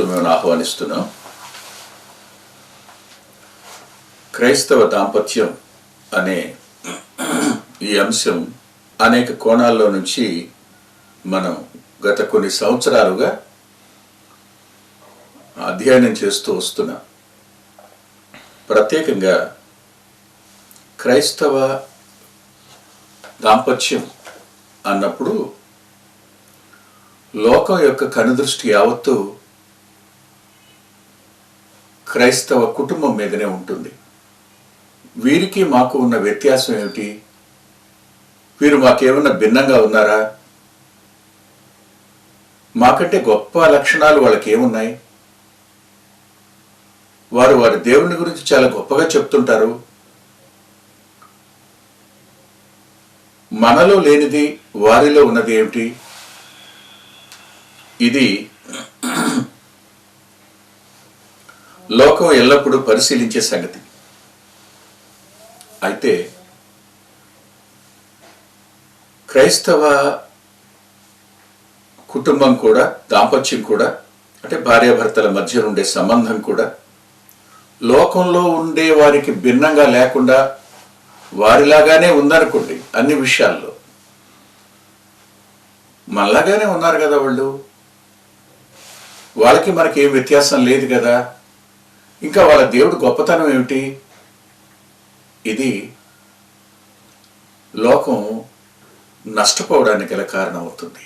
ప్రభుత్వం మేము ఆహ్వానిస్తున్నాం. క్రైస్తవ దాంపత్యం అనే ఈ అంశం అనేక కోణాల్లో నుంచి మనం గత కొన్ని సంవత్సరాలుగా అధ్యయనం చేస్తూ వస్తున్నాం. ప్రత్యేకంగా క్రైస్తవ దాంపత్యం అన్నప్పుడు లోకం యొక్క కనుదృష్టి యావత్తు క్రైస్తవ కుటుంబం మీదనే ఉంటుంది. వీరికి మాకు ఉన్న వ్యత్యాసం ఏమిటి? వీరు మాకేమన్నా భిన్నంగా ఉన్నారా? మాకంటే గొప్ప లక్షణాలు వాళ్ళకి ఏమున్నాయి? వారు వారి దేవుని గురించి చాలా గొప్పగా చెప్తుంటారు. మనలో లేనిది వారిలో ఉన్నది ఏమిటి? ఇది లోకం ఎల్లప్పుడూ పరిశీలించే సంగతి. అయితే క్రైస్తవ కుటుంబం కూడా, దాంపత్యం కూడా, అంటే భార్యాభర్తల మధ్య ఉండే సంబంధం కూడా లోకంలో ఉండే వారికి భిన్నంగా లేకుండా వారిలాగానే ఉందనుకోండి. అన్ని విషయాల్లో మనలాగానే ఉన్నారు కదా వాళ్ళు. వాళ్ళకి మనకి ఏం వ్యత్యాసం లేదు కదా. ఇంకా వాళ్ళ దేవుడు గొప్పతనం ఏమిటి? ఇది లోకం నష్టపోవడానికి గల కారణం అవుతుంది.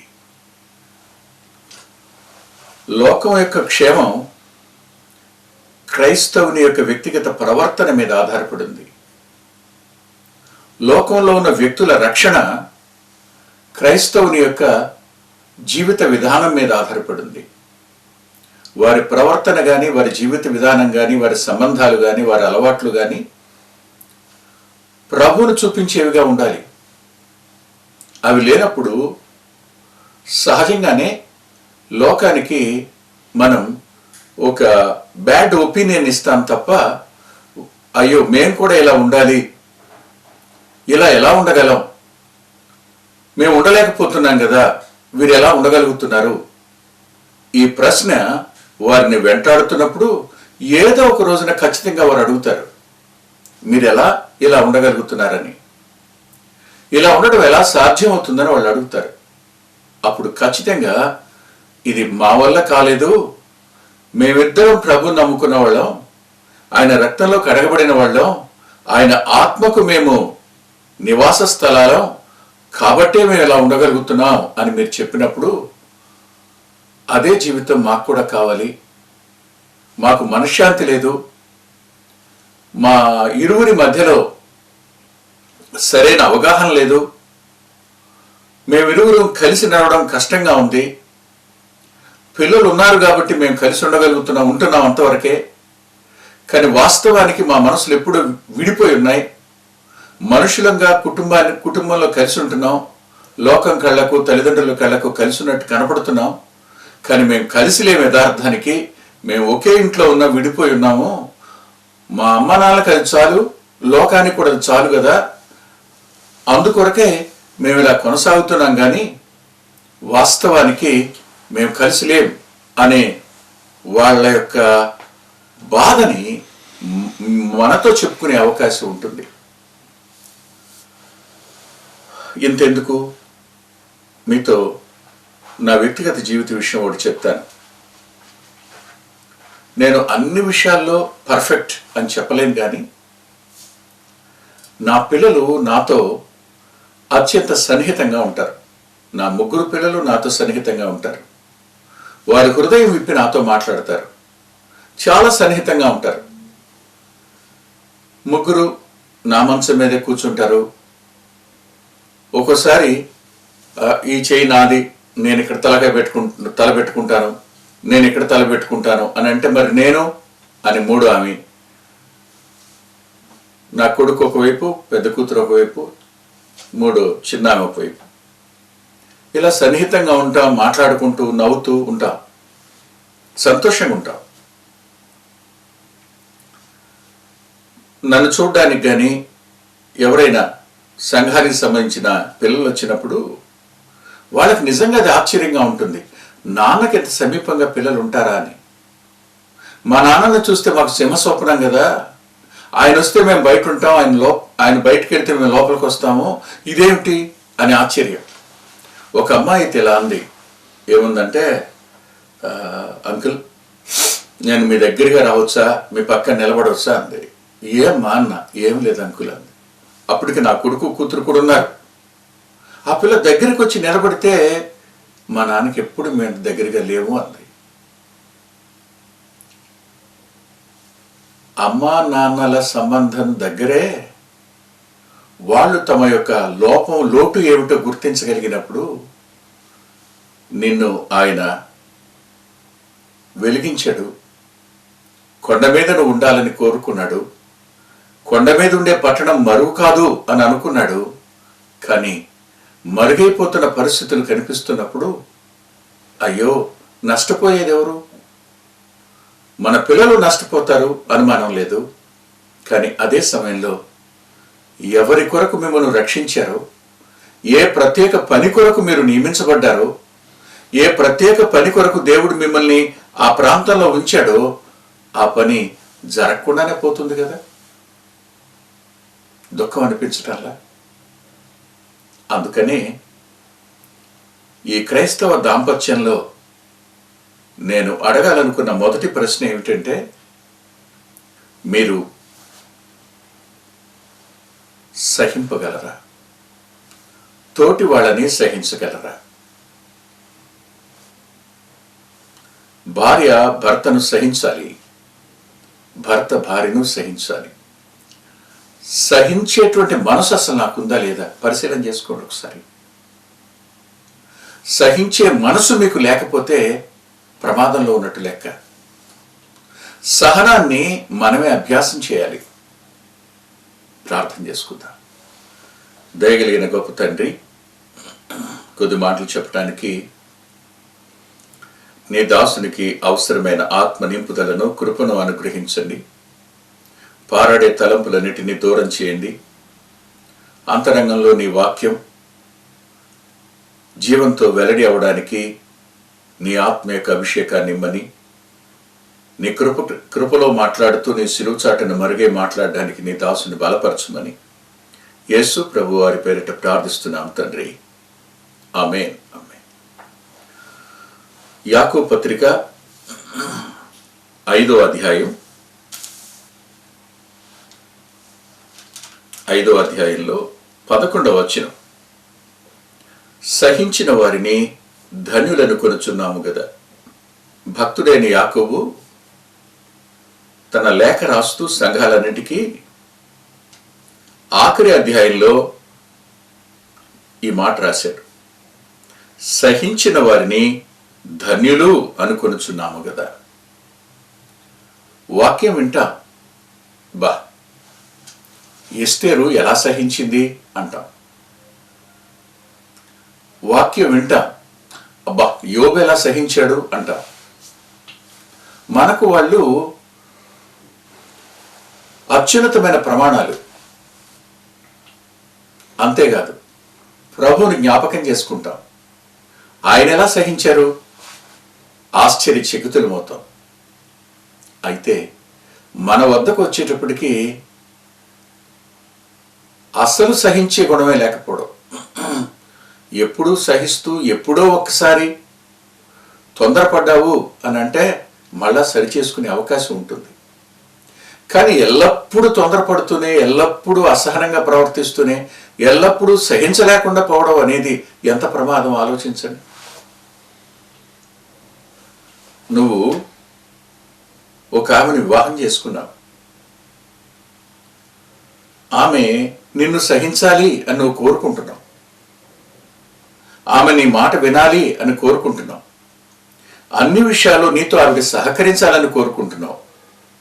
లోకం యొక్క క్షేమం క్రైస్తవుని యొక్క వ్యక్తిగత ప్రవర్తన మీద ఆధారపడింది. లోకంలో ఉన్న వ్యక్తుల రక్షణ క్రైస్తవుని యొక్క జీవిత విధానం మీద ఆధారపడింది. వారి ప్రవర్తన కానీ, వారి జీవిత విధానం కానీ, వారి సంబంధాలు కానీ, వారి అలవాట్లు కానీ ప్రభువును చూపించేవిగా ఉండాలి. అవి లేనప్పుడు సహజంగానే లోకానికి మనం ఒక బ్యాడ్ ఒపీనియన్ ఇస్తాం తప్ప, అయ్యో మేము కూడా ఇలా ఉండాలి, ఇలా ఎలా ఉండగలం, మేము ఉండలేకపోతున్నాం కదా, వీరు ఎలా ఉండగలుగుతున్నారు? ఈ ప్రశ్న వారిని వెంటాడుతున్నప్పుడు ఏదో ఒక రోజున ఖచ్చితంగా వారు అడుగుతారు, మీరు ఎలా ఇలా ఉండగలుగుతున్నారని. ఇలా ఉండడం ఎలా సాధ్యమవుతుందని వాళ్ళు అడుగుతారు. అప్పుడు ఖచ్చితంగా ఇది మా వల్ల కాలేదు, మేమిద్దరం ప్రభుని నమ్ముకున్న వాళ్ళం, ఆయన రక్తంలో కడగబడిన వాళ్ళం, ఆయన ఆత్మకు మేము నివాస స్థలాలం, కాబట్టే మేము ఇలా ఉండగలుగుతున్నాం అని మీరు చెప్పినప్పుడు అదే జీవితం మాకు కూడా కావాలి. మాకు మనశ్శాంతి లేదు, మా ఇరువురి మధ్యలో సరైన అవగాహన లేదు, మేమిరువురు కలిసి నడవడం కష్టంగా ఉంది, పిల్లలు ఉన్నారు కాబట్టి మేము కలిసి ఉంటున్నాం అంతవరకే. కానీ వాస్తవానికి మా మనసులు ఎప్పుడు విడిపోయి ఉన్నాయి. మనుషులంగా కుటుంబంలో కలిసి ఉంటున్నాం, లోకం కళ్ళకు, తల్లిదండ్రుల కళ్ళకు కలిసి ఉన్నట్టు కనపడుతున్నాం, కానీ మేము కలిసి లేము. యథార్థానికి మేము ఒకే ఇంట్లో విడిపోయి ఉన్నాము. మా అమ్మ నాన్నలకు అది చాలు, లోకానికి కూడా అది చాలు కదా, అందుకొరకే మేము ఇలా కొనసాగుతున్నాం. కానీ వాస్తవానికి మేము కలిసి లేం అనే వాళ్ళ యొక్క బాధని మనతో చెప్పుకునే అవకాశం ఉంటుంది. ఇంతెందుకు, మీతో నా వ్యక్తిగత జీవిత విషయం ఒకటి చెప్తాను. నేను అన్ని విషయాల్లో పర్ఫెక్ట్ అని చెప్పలేను, కానీ నా పిల్లలు నాతో అత్యంత సన్నిహితంగా ఉంటారు. నా ముగ్గురు పిల్లలు నాతో సన్నిహితంగా ఉంటారు. వారి హృదయం విప్పి నాతో మాట్లాడతారు, చాలా సన్నిహితంగా ఉంటారు. ముగ్గురు నా మంచం మీదే కూర్చుంటారు. ఒక్కోసారి ఈ చేయి నాది, నేను ఇక్కడ తల పెట్టుకుంటాను, నేను ఇక్కడ తల పెట్టుకుంటాను అని అంటే, మరి నేను అని మూడు ఆమె, నా కొడుకు ఒకవైపు, పెద్ద కూతురు ఒకవైపు, మూడు చిన్న ఆమె ఒకవైపు. ఇలా సన్నిహితంగా ఉంటాం, మాట్లాడుకుంటూ నవ్వుతూ ఉంటాం, సంతోషంగా ఉంటాం. నన్ను చూడడానికి కానీ ఎవరైనా సంఘానికి సంబంధించిన పిల్లలు వచ్చినప్పుడు వాళ్ళకి నిజంగా అది ఆశ్చర్యంగా ఉంటుంది. నాన్నకి ఎంత సమీపంగా పిల్లలు ఉంటారా అని. మా నాన్నను చూస్తే మాకు సింహస్వప్నం కదా, ఆయన వస్తే మేము బయట ఉంటాం, ఆయన బయటకు వెళ్తే మేము లోపలికి వస్తాము, ఇదేమిటి అని ఆశ్చర్యం. ఒక అమ్మాయి అయితే ఇలా అంది, ఏముందంటే, అంకుల్ నేను మీ దగ్గరగా రావచ్చా, మీ పక్కన నిలబడవచ్చా అంది. ఏమ్మా అన్న. ఏం లేదు అంకుల్ అంది. అప్పటికి నా కొడుకు కూతురు కూడా ఉన్నారు. ఆ పిల్ల దగ్గరికి వచ్చి నిలబడితే మా నాన్నకి ఎప్పుడు మేము దగ్గరగా లేవు అంది. అమ్మా నాన్నల సంబంధం దగ్గరే వాళ్ళు తమ యొక్క లోటు ఏమిటో గుర్తించగలిగినప్పుడు నిన్ను ఆయన వెలిగించాడు. కొండ మీద నువ్వు ఉండాలని కోరుకున్నాడు. కొండ మీద ఉండే పట్టణం మరువు కాదు అని అనుకున్నాడు. కానీ మరుగైపోతున్న పరిస్థితులు కనిపిస్తున్నప్పుడు అయ్యో నష్టపోయేది ఎవరు? మన పిల్లలు నష్టపోతారు, అనుమానం లేదు. కానీ అదే సమయంలో ఎవరి కొరకు మిమ్మల్ని రక్షించారో, ఏ ప్రత్యేక పని కొరకు మీరు నియమించబడ్డారో, ఏ ప్రత్యేక పని కొరకు దేవుడు మిమ్మల్ని ఆ ప్రాంతంలో ఉంచాడో ఆ పని జరగకుండానే పోతుంది కదా. దుఃఖం అనిపించటంలా. అందుకని ఈ క్రైస్తవ దాంపత్యంలో నేను అడగాలనుకున్న మొదటి ప్రశ్న ఏమిటంటే, మీరు సహింపగలరా? తోటి వాళ్ళని సహించగలరా? భార్య భర్తను సహించాలి, భర్త భార్యను సహించాలి. సహించేటువంటి మనసు అసలు నాకుందా లేదా పరిశీలన చేసుకోండి ఒకసారి. సహించే మనసు మీకు లేకపోతే ప్రమాదంలో ఉన్నట్టు లెక్క. సహనాన్ని మనమే అభ్యాసం చేయాలి. ప్రార్థన చేసుకుందాం. దయగలిగిన గొప్ప తండ్రి, కొద్ది మాటలు చెప్పడానికి నీ దాసునికి అవసరమైన ఆత్మ నింపుదలను, కృపను అనుగ్రహించండి. పారాడే తలంపులన్నిటినీ దూరం చేయండి. అంతరంగంలో నీ వాక్యం జీవంతో వెల్లడి అవడానికి నీ ఆత్మ యొక్క అభిషేకాన్ని ఇమ్మని, నీ కృపలో మాట్లాడుతూ నీ శిలువచాటును మరుగే మాట్లాడడానికి నీ దాసుని బలపరచమని యేసు ప్రభు వారి పేరిట ప్రార్థిస్తున్నాం తండ్రి. ఆమేన్. ఆమేన్. యాకోబు పత్రిక 5వ అధ్యాయం 5వ అధ్యాయంలో 11వ వచనం, సహించిన వారిని ధన్యులను కొనుచున్నాము గదా. భక్తుడైన యాకోబు తన లేఖ రాస్తూ సంఘాలన్నిటికీ ఆఖరి అధ్యాయంలో ఈ మాట రాశాడు, సహించిన వారిని ధన్యులు అనుకొనుచున్నాము గదా. వాక్యం వింటాం, బా ఎస్తేరు ఎలా సహించింది అంటాం. వాక్యం వింటాం, అబ్బా యోబు ఎలా సహించాడు అంటాం. మనకు వాళ్ళు అత్యున్నతమైన ప్రమాణాలు. అంతేకాదు ప్రభువుని జ్ఞాపకం చేసుకుంటాం. ఆయన ఎలా సహించారు? ఆశ్చర్యచకితులమవుతాం. అయితే మన వద్దకు వచ్చేటప్పటికి అస్సలు సహించే గుణమే లేకపోవడం, ఎప్పుడూ సహిస్తూ ఎప్పుడో ఒక్కసారి తొందరపడ్డావు అని అంటే మళ్ళా సరిచేసుకునే అవకాశం ఉంటుంది. కానీ ఎల్లప్పుడూ తొందరపడుతూనే, ఎల్లప్పుడూ అసహనంగా ప్రవర్తిస్తూనే, ఎల్లప్పుడూ సహించలేకుండా పోవడం అనేది ఎంత ప్రమాదం ఆలోచించండి. నువ్వు ఒక ఆమెను వివాహం చేసుకున్నావు. ఆమె నిన్ను సహించాలి అని నువ్వు కోరుకుంటున్నావు. ఆమె నీ మాట వినాలి అని కోరుకుంటున్నావు. అన్ని విషయాల్లో నీతో ఆవిడ సహకరించాలని కోరుకుంటున్నావు.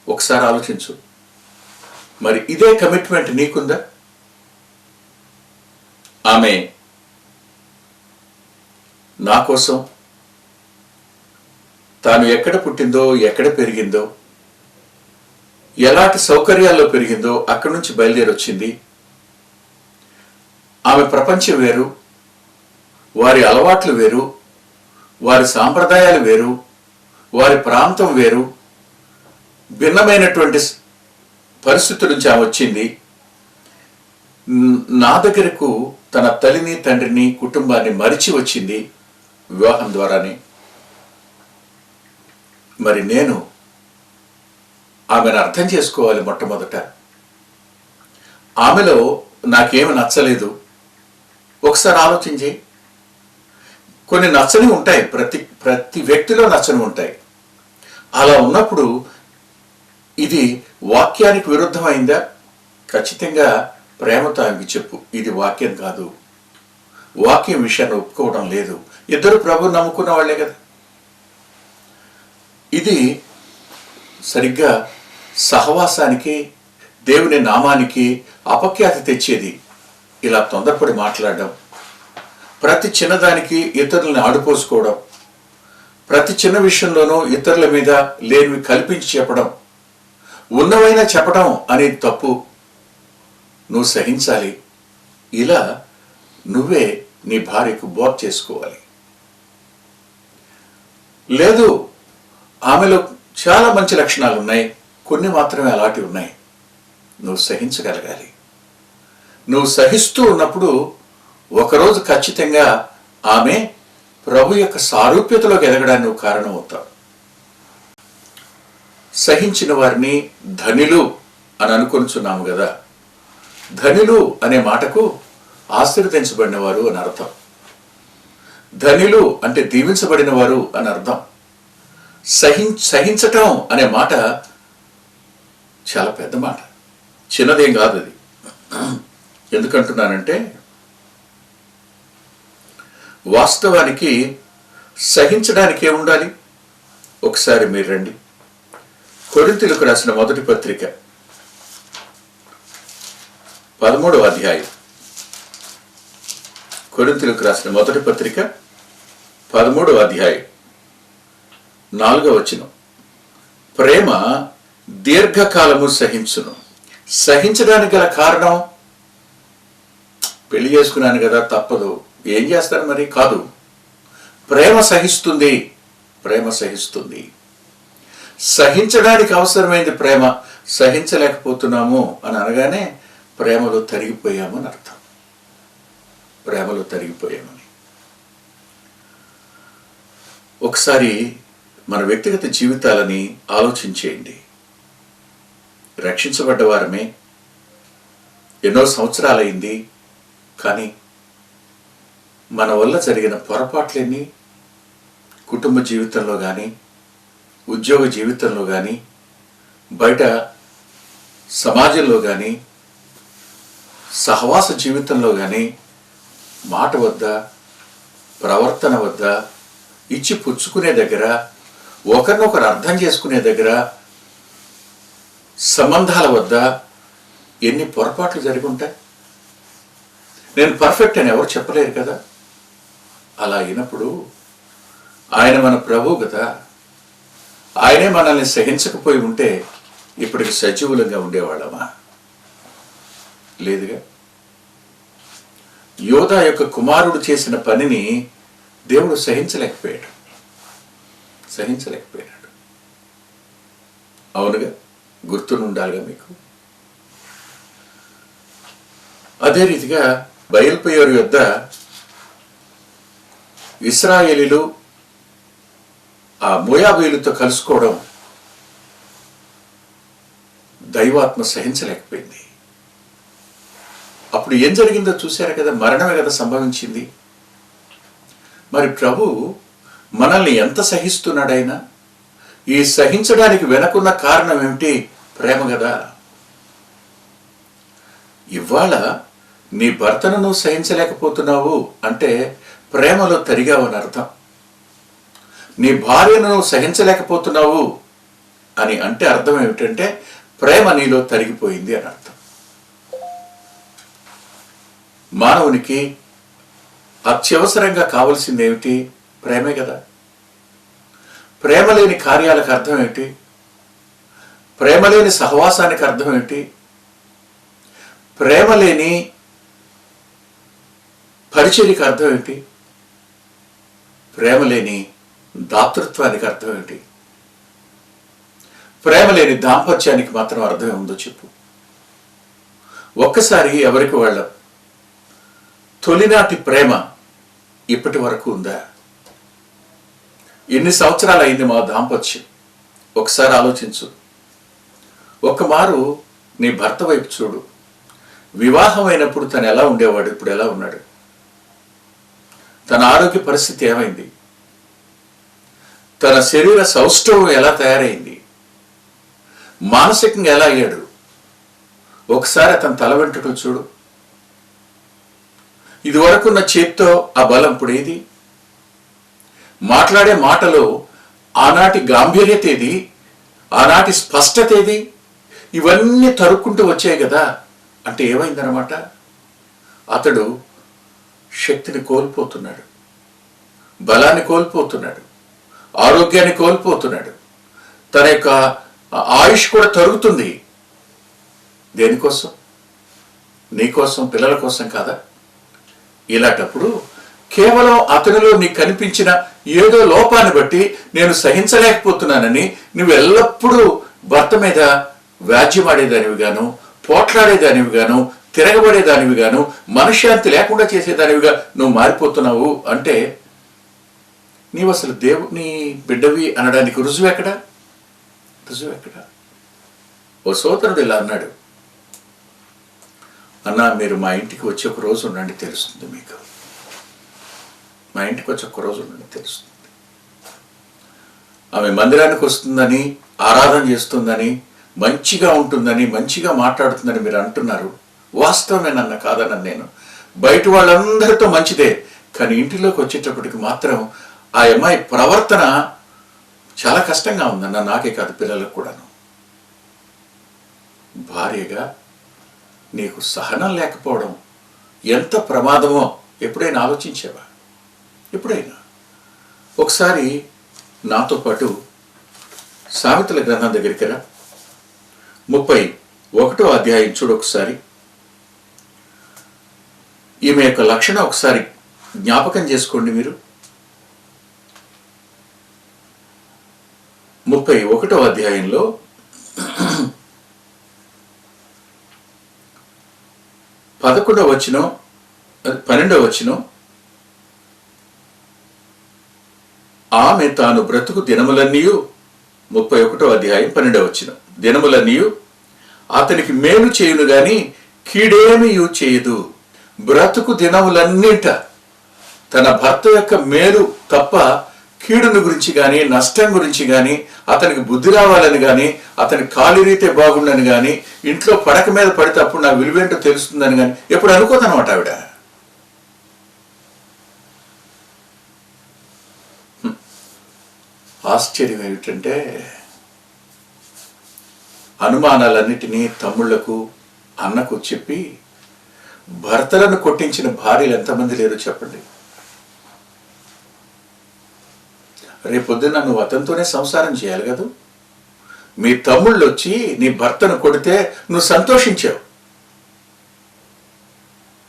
ఒకసారి ఆలోచించు. మరి ఇదే కమిట్మెంట్ నీకుందా? ఆమె నా కోసం తాను ఎక్కడ పుట్టిందో, ఎక్కడ పెరిగిందో, ఎలాంటి సౌకర్యాల్లో పెరిగిందో అక్కడి నుంచి బయలుదేరి వచ్చింది. ఆమె ప్రపంచం వేరు, వారి అలవాట్లు వేరు, వారి సాంప్రదాయాలు వేరు, వారి ప్రాంతం వేరు. భిన్నమైనటువంటి పరిస్థితి నుంచి ఆమె వచ్చింది. నా దగ్గరకు తన తల్లిని, తండ్రిని, కుటుంబాన్ని మరిచి వచ్చింది వివాహం ద్వారానే. మరి నేను ఆమెను అర్థం చేసుకోవాలి. మొట్టమొదట ఆమెలో నాకేమి నచ్చలేదు. ఒకసారి ఆలోచించి, కొన్ని నచ్చని ఉంటాయి, ప్రతి వ్యక్తిలో నచ్చని ఉంటాయి. అలా ఉన్నప్పుడు ఇది వాక్యానికి విరుద్ధమైందా? ఖచ్చితంగా ప్రేమతో ఆమెకి చెప్పు, ఇది వాక్యం కాదు, వాక్యం విషయాన్ని ఒప్పుకోవడం లేదు. ఇద్దరు ప్రభువుని నమ్ముకున్న వాళ్లే కదా. ఇది సరిగ్గా సహవాసానికి, దేవుని నామానికి అపఖ్యాతి తెచ్చేది. ఇలా తొందరపడి మాట్లాడడం, ప్రతి చిన్నదానికి ఇతరులని ఆడిపోసుకోవడం, ప్రతి చిన్న విషయంలోనూ ఇతరుల మీద లేనివి కల్పించి చెప్పడం, ఉన్నవైనా చెప్పడం అనేది తప్పు. నువ్వు సహించాలి. ఇలా నువ్వే నీ భార్యకు బోధ చేసుకోవాలి. లేదు, ఆమెలో చాలా మంచి లక్షణాలు ఉన్నాయి, కొన్ని మాత్రమే అలాంటివి ఉన్నాయి. నువ్వు సహించగలగాలి. నువ్వు సహిస్తూ ఉన్నప్పుడు ఒకరోజు ఖచ్చితంగా ఆమె ప్రభు యొక్క సారూప్యతలోకి ఎదగడానికి నువ్వు కారణమవుతావు. సహించిన వారిని ధనిలు అని అనుకొనిచున్నాము కదా. ధనిలు అనే మాటకు ఆశీర్వదించబడిన వారు అని అర్థం. ధనిలు అంటే దీవించబడిన వారు అని అర్థం. సహించటం అనే మాట చాలా పెద్ద మాట, చిన్నదేం కాదు అది. ఎందుకంటున్నానంటే, వాస్తవానికి సహించడానికి ఏముండాలి? ఒకసారి మీరు రండి, కొరింథీయులకు రాసిన మొదటి పత్రిక 13వ అధ్యాయం. కొరింథీయులకు రాసిన మొదటి పత్రిక 13వ అధ్యాయం 4వ వచనం. ప్రేమ దీర్ఘకాలము సహించును. సహించడానికి గల కారణం, పెళ్లి చేసుకున్నాను కదా తప్పదు, ఏం చేస్తారు మరి? కాదు, ప్రేమ సహిస్తుంది. ప్రేమ సహిస్తుంది. సహించడానికి అవసరమైంది ప్రేమ. సహించలేకపోతున్నాము అని అనగానే ప్రేమలో తరిగిపోయాము అని అర్థం. ప్రేమలో తరిగిపోయామని. ఒకసారి మన వ్యక్తిగత జీవితాలని ఆలోచించేయండి. రక్షించబడ్డ వారమే, ఎన్నో సంవత్సరాలైంది, కానీ మన వల్ల జరిగిన పొరపాట్లన్నీ కుటుంబ జీవితంలో కానీ, ఉద్యోగ జీవితంలో కానీ, బయట సమాజంలో కానీ, సహవాస జీవితంలో కానీ, మాట వద్ద, ప్రవర్తన వద్ద, ఇచ్చి పుచ్చుకునే దగ్గర, ఒకరినొకరు అర్థం చేసుకునే దగ్గర, సంబంధాల వద్ద ఎన్ని పొరపాట్లు జరిగి ఉంటాయి. నేను పర్ఫెక్ట్ అని ఎవరు చెప్పలేరు కదా. అలా అయినప్పుడు ఆయన మన ప్రభువు కదా. ఆయనే మనల్ని సహించకపోయి ఉంటే ఇప్పటికి సజీవులంగా ఉండేవాళ్ళమా? లేదుగా. యోధా యొక్క కుమారుడు చేసిన పనిని దేవుడు సహించలేకపోయాడు. అవునుగా, గుర్తునుండాలిగా మీకు. అదే రీతిగా బయల్పెయోరు యొద్ద ఇశ్రాయేలీలు ఆ మోయాబీయులతో కలుసుకోవడం దైవాత్మ సహించలేకపోయింది. అప్పుడు ఏం జరిగిందో చూశారు కదా, మరణమే కదా సంభవించింది. మరి ప్రభు మనల్ని ఎంత సహిస్తున్నాడైనా, ఈ సహించడానికి వెనకున్న కారణం ఏమిటి? ప్రేమ కదా. ఇవాళ నీ భర్తను నువ్వు సహించలేకపోతున్నావు అంటే ప్రేమలో తరిగావని అర్థం. నీ భార్యను నువ్వు సహించలేకపోతున్నావు అని అంటే అర్థం ఏమిటంటే ప్రేమ నీలో తరిగిపోయింది అని అర్థం. మానవునికి అత్యవసరంగా కావలసింది ఏమిటి? ప్రేమే కదా. ప్రేమ లేని కార్యాలకు అర్థం ఏమిటి? ప్రేమ లేని సహవాసానికి అర్థం ఏమిటి? ప్రేమ లేని పరిచర్యకి అర్థం ఏమిటి? ప్రేమ లేని దాతృత్వానికి అర్థం ఏమిటి? ప్రేమ లేని దాంపత్యానికి మాత్రం అర్థం ఉందో చెప్పు. ఒక్కసారి ఎవరికి వాళ్ళ తొలినాటి ప్రేమ ఇప్పటి వరకు ఉందా? ఎన్ని సంవత్సరాలు అయింది మా దాంపత్యం? ఒకసారి ఆలోచించు. ఒక్కమారు నీ భర్త వైపు చూడు. వివాహం అయినప్పుడు తను ఎలా ఉండేవాడు, ఇప్పుడు ఎలా ఉన్నాడు? తన ఆరోగ్య పరిస్థితి ఏమైంది? తన శరీర సౌష్ఠవం ఎలా తయారైంది? మానసికంగా ఎలా అయ్యాడు? ఒకసారి అతని తల వెంట్రుకలు చూడు. ఇదివరకున్న చేత్తో ఆ బలం ఇప్పుడు ఏది? మాట్లాడే మాటలో ఆనాటి గాంభీర్యత ఏది? ఆనాటి స్పష్టత ఏది? ఇవన్నీ తరుక్కుంటూ వచ్చాయి కదా. అంటే ఏమైందనమాట? అతడు శక్తిని కోల్పోతున్నాడు, బలాన్ని కోల్పోతున్నాడు, ఆరోగ్యాన్ని కోల్పోతున్నాడు, తన యొక్క ఆయుష్ కూడా తరుగుతుంది. దేనికోసం? నీకోసం, పిల్లల కోసం కాదా? ఇలాంటప్పుడు కేవలం అతనిలో నీకు కనిపించిన ఏదో లోపాన్ని బట్టి నేను సహించలేకపోతున్నానని నువ్వు ఎల్లప్పుడూ భర్త మీద వ్యాజ్యమాడేదానివి గాను, పోట్లాడేదానివి గాను, తిరగబడేదానివి గాను, మనశ్శాంతి లేకుండా చేసేదానివిగా నువ్వు మారిపోతున్నావు అంటే నీవు అసలు దేవుని బిడ్డవి అనడానికి రుజువు ఎక్కడా? రుజువు ఎక్కడా? ఓ సోదరుడు ఇలా అన్నాడు, అన్నా మీరు మా ఇంటికి వచ్చి ఒక రోజు ఉండండి, తెలుస్తుంది మీకు. మా ఇంటికి వచ్చి ఒక రోజు ఉండండి, తెలుస్తుంది. ఆమె మందిరానికి వస్తుందని, ఆరాధన చేస్తుందని, మంచిగా ఉంటుందని, మంచిగా మాట్లాడుతుందని మీరు అంటున్నారు. వాస్తవమేనన్న కాదన్న నేను. బయట వాళ్ళందరితో మంచిదే, కానీ ఇంటిలోకి వచ్చేటప్పటికి మాత్రం ఆ అమ్మాయి ప్రవర్తన చాలా కష్టంగా ఉందన్న. నాకే కాదు, పిల్లలకు కూడాను. భార్యగా నీకు సహనం లేకపోవడం ఎంత ప్రమాదమో ఎప్పుడైనా ఆలోచించావా? ఎప్పుడైనా ఒకసారి నాతో పాటు సామెతల గ్రంథం దగ్గరికి రా. 31వ అధ్యాయం చూడు ఒకసారి. ఈమె యొక్క లక్షణం ఒకసారి జ్ఞాపకం చేసుకోండి మీరు. 31వ అధ్యాయంలో 11వ వచనం, 12వ వచనం. ఆమె తాను బ్రతుకు దినములన్నీయు, 31వ అధ్యాయం 12వ వచనం, దినములన్నీయు అతనికి మేలు చేయును గాని కీడేమీ చేయదు. బ్రతుకు దినములన్నిట తన భర్త యొక్క మేలు తప్ప కీడుని గురించి కానీ, నష్టం గురించి కానీ, అతనికి బుద్ధి రావాలని కానీ, అతని కాలి రీతే బాగుండని కానీ, ఇంట్లో పడక మీద పడితే అప్పుడు నా విలువేంటో తెలుస్తుందని కానీ ఎప్పుడు అనుకోదనమాట ఆవిడ. ఆశ్చర్యం ఏమిటంటే అనుమానాలన్నిటినీ తమ్ముళ్లకు, అన్నకు చెప్పి భర్తలను కొట్టించిన భార్యలు ఎంతమంది లేరు చెప్పండి. రేపొద్దున నువ్వు అతనితోనే సంసారం చేయాలి కదా. మీ తమ్ముళ్ళు వచ్చి నీ భర్తను కొడితే నువ్వు సంతోషించావు.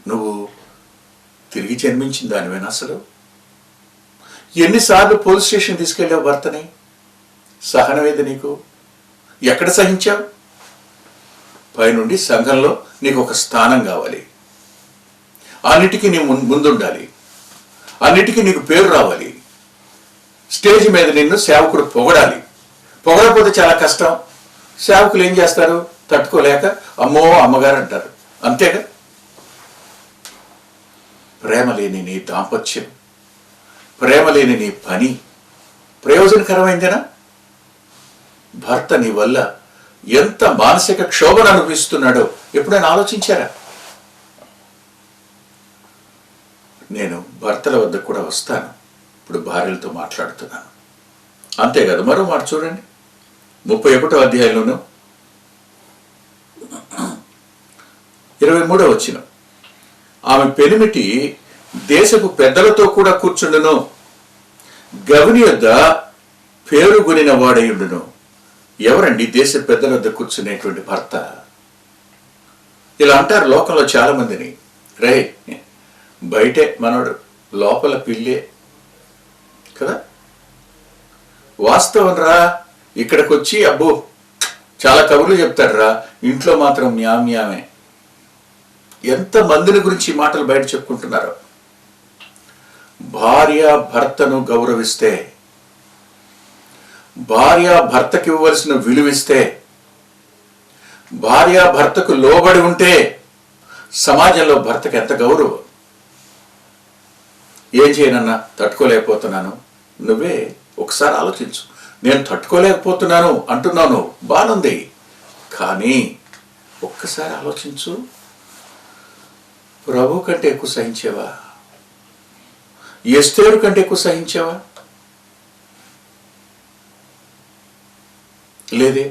నువ్వు తిరిగి జన్మించిన దానివేనా అసలు? ఎన్నిసార్లు పోలీస్ స్టేషన్ తీసుకెళ్ళావు భర్తని? సహనమేది నీకు? ఎక్కడ సహించావు? పైనుండి సంఘంలో నీకు ఒక స్థానం కావాలి, అన్నిటికీ నీ ముందుండాలి, అన్నిటికీ నీకు పేరు రావాలి, స్టేజ్ మీద నిన్ను సేవకుడు పొగడాలి. పొగడకపోతే చాలా కష్టం. సేవకులు ఏం చేస్తారు? తట్టుకోలేక అమ్మో అమ్మగారు అంటారు. అంతేగా? ప్రేమ లేని నీ దాంపత్యం, ప్రేమ లేని నీ పని ప్రయోజనకరమైందేనా? భర్త నీ వల్ల ఎంత మానసిక క్షోభను అనుభవిస్తున్నాడో ఎప్పుడైనా ఆలోచించారా? నేను భర్తల వద్ద కూడా వస్తాను, ఇప్పుడు భార్యలతో మాట్లాడుతున్నాను. అంతే కదా. మరో మాట చూడండి, 31వ అధ్యాయంలోను 23వ వచనం. ఆమె పెనిమిటి దేశపు పెద్దలతో కూడా కూర్చుండును, గవిని యొద్ద పేరుగునిన వాడయుండును. ఎవరండి దేశ పెద్దల వద్ద కూర్చునేటువంటి భర్త? ఇలా అంటారు లోకంలో చాలా మందిని. రే బయటే మనోడు, లోపల పిల్లే కదా. వాస్తవం రా, ఇక్కడికి వచ్చి అబ్బో చాలా కబుర్లు చెప్తాడురా, ఇంట్లో మాత్రం మ్యామ్యామే. ఎంత మందిని గురించి ఈ మాటలు బయట చెప్పుకుంటున్నారు. భార్య భర్తను గౌరవిస్తే, భార్య భర్తకి ఇవ్వవలసిన విలువిస్తే, భార్య భర్తకు లోబడి ఉంటే సమాజంలో భర్తకి ఎంత గౌరవం. ఏం చేయనన్నా, తట్టుకోలేకపోతున్నాను. నువ్వే ఒకసారి ఆలోచించు. నేను తట్టుకోలేకపోతున్నాను అంటున్నాను, బాగుంది. కానీ ఒక్కసారి ఆలోచించు, ప్రభు కంటే ఎక్కువ సహించేవా? ఎస్తేరు కంటే ఎక్కువ సహించావా? లేదే.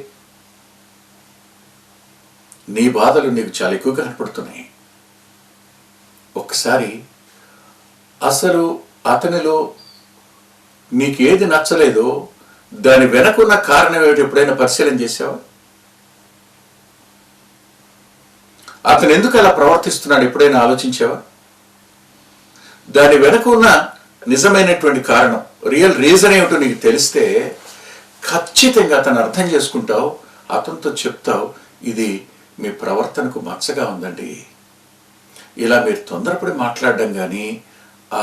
నీ బాధలు నీకు చాలా ఎక్కువగా కనపడుతున్నాయి. ఒక్కసారి అసలు అతనిలో నీకేది నచ్చలేదో దాని వెనకున్న కారణం ఏమిటి ఎప్పుడైనా పరిశీలన చేసావా? అతను ఎందుకు అలా ప్రవర్తిస్తున్నాడు ఎప్పుడైనా ఆలోచించావా? దాని వెనక ఉన్న నిజమైనటువంటి కారణం, రియల్ రీజన్ ఏమిటో నీకు తెలిస్తే ఖచ్చితంగా అతను అర్థం చేసుకుంటావు. అతనితో చెప్తావు, ఇది మీ ప్రవర్తనకు మచ్చగా ఉందండి. ఇలా మీరు తొందరపడి మాట్లాడడం కానీ, ఆ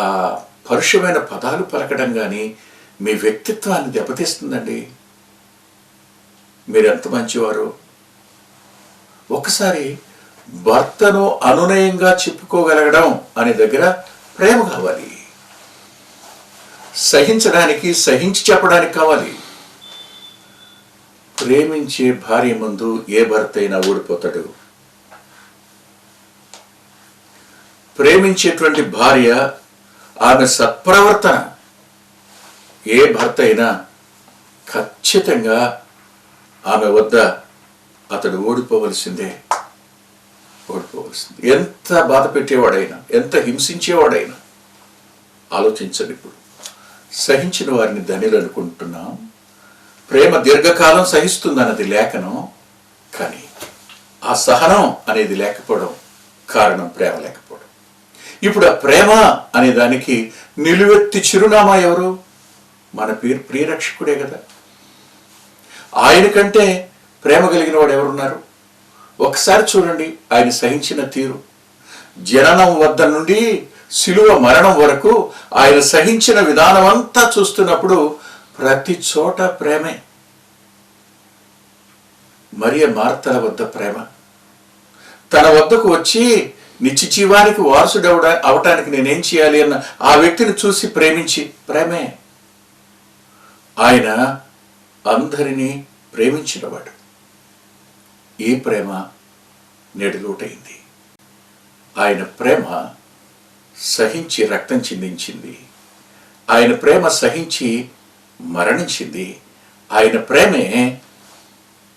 పరుషమైన పదాలు పలకడం కానీ మీ వ్యక్తిత్వాన్ని దెబ్బతీస్తుందండి. మీరెంత మంచివారు. ఒకసారి భర్తను అనునయంగా చెప్పుకోగలగడం అనే దగ్గర ప్రేమ కావాలి. సహించడానికి, సహించి చెప్పడానికి కావాలి. ప్రేమించే భార్య ముందు ఏ భర్త అయినా ఓడిపోతాడు. ప్రేమించేటువంటి భార్య, ఆమె సత్ప్రవర్తన ఏ భర్త అయినా ఖచ్చితంగా ఆమె వద్ద అతడు ఓడిపోవలసిందే. ఎంత బాధ పెట్టేవాడైనా, ఎంత హింసించేవాడైనా. ఆలోచించండి. ఇప్పుడు సహించిన వారిని ధనిలు అనుకుంటున్నాం. ప్రేమ దీర్ఘకాలం సహిస్తుందన్నది లేఖనం. కానీ ఆ సహనం అనేది లేకపోవడం కారణం ప్రేమ లేకపోవడం. ఇప్పుడు ఆ ప్రేమ అనే దానికి నిలువెత్తి చిరునామా ఎవరు? మన ప్రియరక్షకుడే కదా. ఆయన కంటే ప్రేమ కలిగిన వాడు ఎవరున్నారు? ఒకసారి చూడండి ఆయన సహించిన తీరు. జననం వద్ద నుండి శిలువ మరణం వరకు ఆయన సహించిన విధానం అంతా చూస్తున్నప్పుడు ప్రతి చోట ప్రేమే. మరియ మార్తల వద్ద ప్రేమ. తన వద్దకు వచ్చి నిత్య జీవానికి వారసుడు అవటానికి నేనేం చేయాలి అన్న ఆ వ్యక్తిని చూసి ప్రేమించి ప్రేమే. ఆయన అందరినీ ప్రేమించినవాడు. ఈ ప్రేమ నేడు లోటైంది. ఆయన ప్రేమ సహించి రక్తం చిందించింది. ఆయన ప్రేమ సహించి మరణించింది. ఆయన ప్రేమే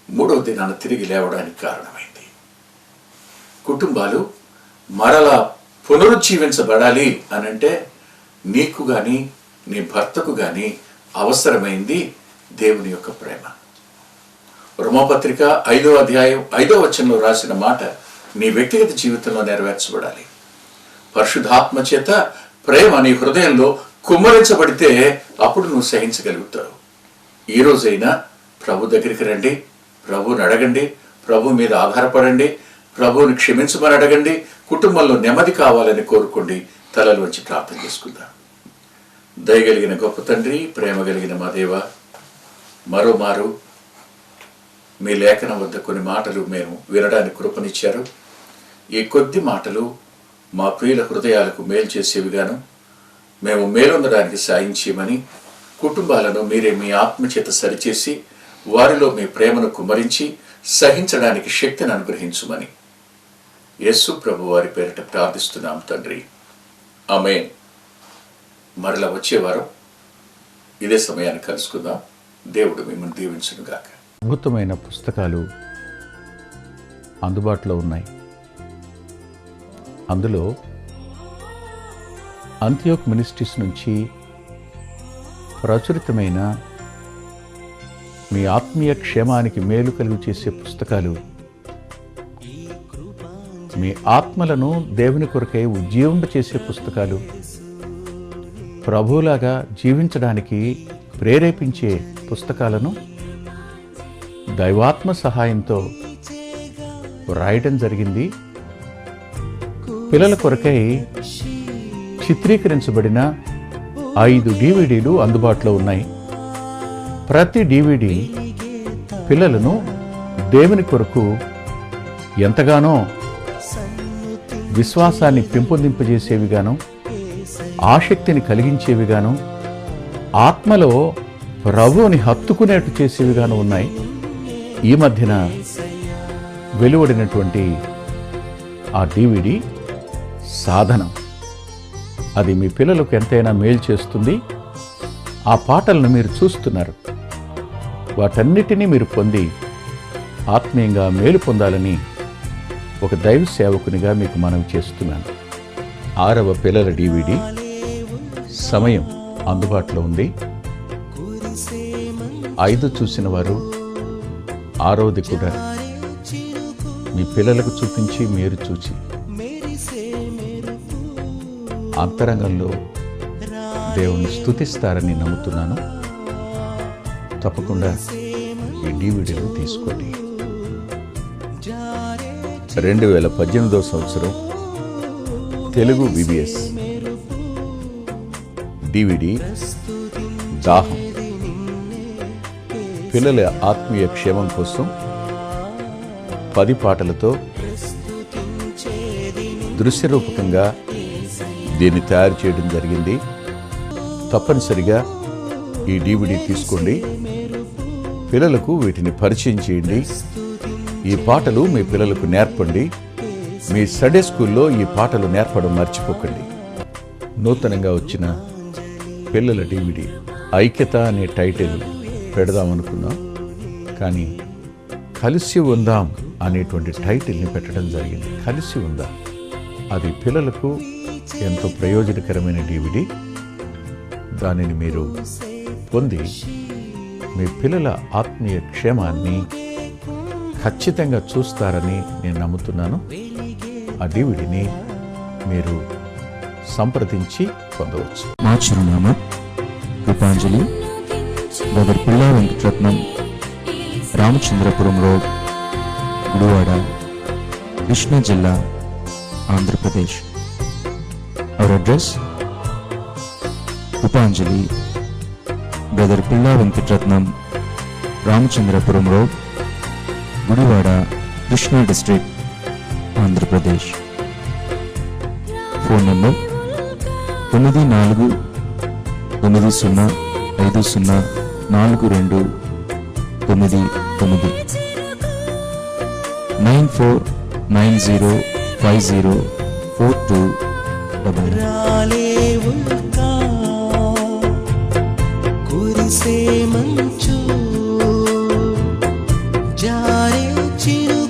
మూడవ దినాన తిరిగి లేవడానికి కారణమైంది. కుటుంబాలు మరలా పునరుజ్జీవించబడాలి అనంటే నీకు గాని నీ భర్తకు గాని అవసరమైంది దేవుని యొక్క ప్రేమ. రోమాపత్రిక 5వ అధ్యాయం 5వ వచనంలో రాసిన మాట నీ వ్యక్తిగత జీవితంలో నెరవేర్చబడాలి. పరిశుద్ధాత్మ చేత ప్రేమ నీ హృదయంలో కుమ్మరించబడితే అప్పుడు నువ్వు సహించగలుగుతావు. ఈ రోజైనా ప్రభు దగ్గరికి రండి, ప్రభువుని అడగండి, ప్రభు మీద ఆధారపడండి, ప్రభువుని క్షమించమని అడగండి. కుటుంబంలో నెమ్మది కావాలని కోరుకోండి. తలలోంచి ప్రార్థన చేసుకుందాం. దయగలిగిన గొప్ప తండ్రి, ప్రేమ కలిగిన మా దేవ, మరోమారు మీ లేఖనం వద్ద కొన్ని మాటలు మేము వినడానికి కృపనిచ్చారు. ఈ కొద్ది మాటలు మా ప్రియుల హృదయాలకు మేలు చేసేవిగాను, మేము మేలొందడానికి సాయం చేయమని, కుటుంబాలను మీరే మీ ఆత్మచేత సరిచేసి వారిలో మీ ప్రేమను కుమ్మరించి సహించడానికి శక్తిని అనుగ్రహించుమని యేసు ప్రభు వారి పేరిట ప్రార్థిస్తున్నాం తండ్రి. ఆమేన్. మరలా వచ్చేవారం ఇదే సమయాన్ని కలుసుకుందాం. దేవుడు మిమ్మల్ని దీవించునుగాక. అద్భుతమైన పుస్తకాలు అందుబాటులో ఉన్నాయి. అందులో అంత్యోక్ మినిస్ట్రీస్ నుంచి ప్రచురితమైన మీ ఆత్మీయ క్షేమానికి మేలు కలుగు చేసే పుస్తకాలు, మీ ఆత్మలను దేవుని కొరకై ఉజ్జీవింపచేసే పుస్తకాలు, ప్రభువులాగా జీవించడానికి ప్రేరేపించే పుస్తకాలను దైవాత్మ సహాయంతో రాయటం జరిగింది. పిల్లల కొరకై చిత్రీకరించబడిన 5 DVDలు అందుబాటులో ఉన్నాయి. ప్రతి DVD పిల్లలను దేవుని కొరకు ఎంతగానో విశ్వాసాన్ని పెంపొందింపజేసేవిగాను, ఆసక్తిని కలిగించేవిగాను, ఆత్మలో ప్రభువుని హత్తుకునేట్టు చేసేవిగాను ఉన్నాయి. ఈ మధ్యన వెలువడినటువంటి ఆ DVD సాధనం, అది మీ పిల్లలకు ఎంతైనా మేలు చేస్తుంది. ఆ పాటలను మీరు చూస్తున్నారు. వాటన్నిటినీ మీరు పొంది ఆత్మీయంగా మేలు పొందాలని ఒక దైవ సేవకునిగా మీకు మనవి చేస్తున్నాను. 6వ పిల్లల DVD సమయం అందుబాటులో ఉంది. 5 చూసిన వారు 6వది కూడా మీ పిల్లలకు చూపించి మీరు చూచి అంతరంగంలో దేవుని స్తుతిస్తారని నమ్ముతున్నాను. తప్పకుండా ఈ DVDను తీసుకోండి. 2018వ సంవత్సరం తెలుగు VBS DVD దాహం, పిల్లల ఆత్మీయ క్షేమం కోసం 10 పాటలతో దృశ్యరూపకంగా దీన్ని తయారు చేయడం జరిగింది. తప్పనిసరిగా ఈ DVD తీసుకోండి. పిల్లలకు వీటిని పరిచయం చేయండి. ఈ పాటలు మీ పిల్లలకు నేర్పండి. మీ సండే స్కూల్లో ఈ పాటలు నేర్పడం మర్చిపోకండి. నూతనంగా వచ్చిన పిల్లల DVD ఐక్యత అనే టైటిల్ పెడదామనుకున్నాం, కానీ కలిసి ఉందాం అనేటువంటి టైటిల్ని పెట్టడం జరిగింది. కలిసి ఉందాం, అది పిల్లలకు ఎంతో ప్రయోజనకరమైన DVD. దానిని మీరు పొంది మీ పిల్లల ఆత్మీయ క్షేమాన్ని ఖచ్చితంగా చూస్తారని నేను నమ్ముతున్నాను. ఆ DVDని మీరు సంప్రదించి పొందవచ్చు. మా చిరునామా కృపాంజలి, బ్రదర్ పిల్లా వెంకటరత్నం, రామచంద్రపురం రోడ్, గుడివాడ, కృష్ణా జిల్లా, Andhra Pradesh. Our address Krupanjali, brother Pilla Venkataratnam, Ramachandrapuram road, Gudivada, Krishna district, Andhra Pradesh. Phone number 9490504299 9490504299.